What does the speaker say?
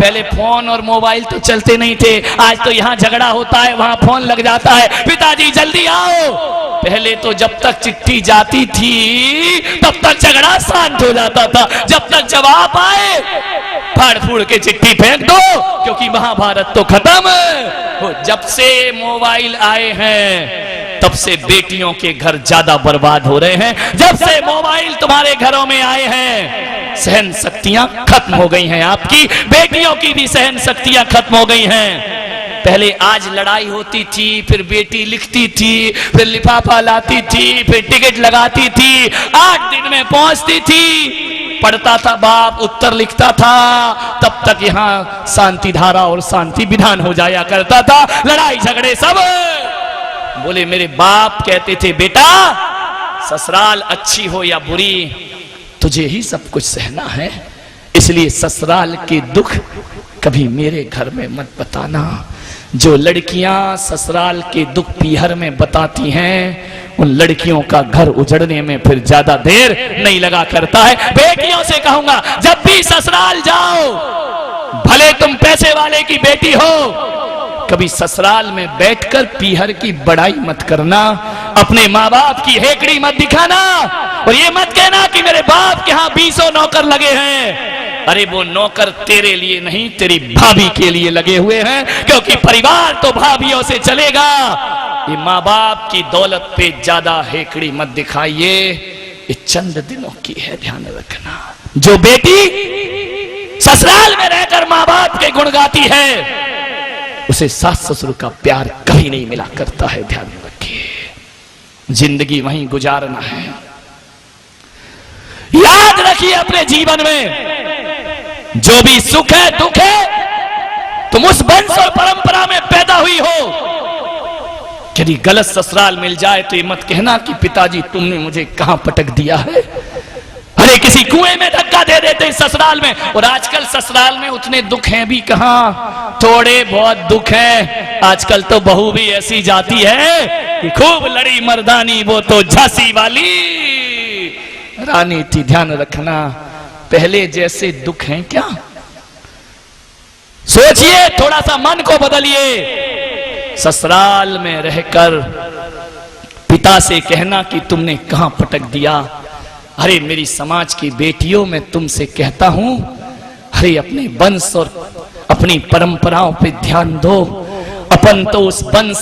पहले फोन और मोबाइल तो चलते नहीं थे, आज तो यहाँ झगड़ा होता है वहां फोन लग जाता है, पिताजी जल्दी आओ। पहले तो जब तक चिट्ठी जाती थी तब तक झगड़ा शांत हो जाता था, जब तक जवाब आए फाड़ फूड़ के चिट्ठी फेंक दो, क्योंकि महाभारत तो खत्म। जब से मोबाइल आए हैं तब से बेटियों के घर ज्यादा बर्बाद हो रहे हैं। जब से मोबाइल तुम्हारे घरों में आए हैं सहन शक्तियां खत्म हो गई हैं, आपकी बेटियों की भी सहन शक्तियां खत्म हो गई हैं। पहले आज लड़ाई होती थी, फिर बेटी लिखती थी, फिर लिफाफा लाती थी, फिर टिकट लगाती थी, 8 दिन में पहुंचती थी, पढ़ता था बाप, उत्तर लिखता था, तब तक यहाँ शांति धारा और शांति विधान हो जाया करता था, लड़ाई झगड़े सब। बोले मेरे बाप कहते थे बेटा ससुराल अच्छी हो या बुरी तुझे ही सब कुछ सहना है, इसलिए ससुराल के दुख कभी मेरे घर में मत बताना। जो लड़कियां ससुराल के दुख पीहर में बताती हैं उन लड़कियों का घर उजड़ने में फिर ज्यादा देर नहीं लगा करता है। बेटियों से कहूंगा जब भी ससुराल जाओ, भले तुम पैसे वाले की बेटी हो, कभी ससुराल में बैठकर पीहर की बड़ाई मत करना, अपने माँ बाप की हेकड़ी मत दिखाना, और ये मत कहना कि मेरे बाप के यहाँ 20 नौकर लगे हैं। अरे वो नौकर तेरे लिए नहीं तेरी भाभी के लिए लगे हुए हैं, क्योंकि परिवार तो भाभियों से चलेगा। ये माँ बाप की दौलत पे ज्यादा हेकड़ी मत दिखाइए, ये चंद दिनों की है, ध्यान रखना। जो बेटी ससुराल में रहकर माँ बाप के गुण गाती है उसे सास ससुर का प्यार कभी नहीं मिला करता है, ध्यान रखिए। जिंदगी वहीं गुजारना है, याद रखिए अपने जीवन में जो भी सुख है दुख है, तुम उस वंश और परंपरा में पैदा हुई हो। यदि गलत ससुराल मिल जाए तो ये मत कहना कि पिताजी तुमने मुझे कहां पटक दिया है। अरे किसी कुएं में धक्का दे देते ससुराल में, और आजकल ससुराल में उतने दुख हैं भी कहां, थोड़े बहुत दुख हैं। आजकल तो बहू भी ऐसी जाती है कि खूब लड़ी मर्दानी, वो तो झांसी वाली रानी थी। ध्यान रखना, पहले जैसे दुख हैं क्या? सोचिए, थोड़ा सा मन को बदलिए। ससुराल में रहकर पिता से कहना कि तुमने कहां पटक दिया। अरे मेरी समाज की बेटियों, मैं तुमसे कहता हूं, अरे अपने वंश और अपनी परंपराओं पे ध्यान दो। अपन तो उस वंश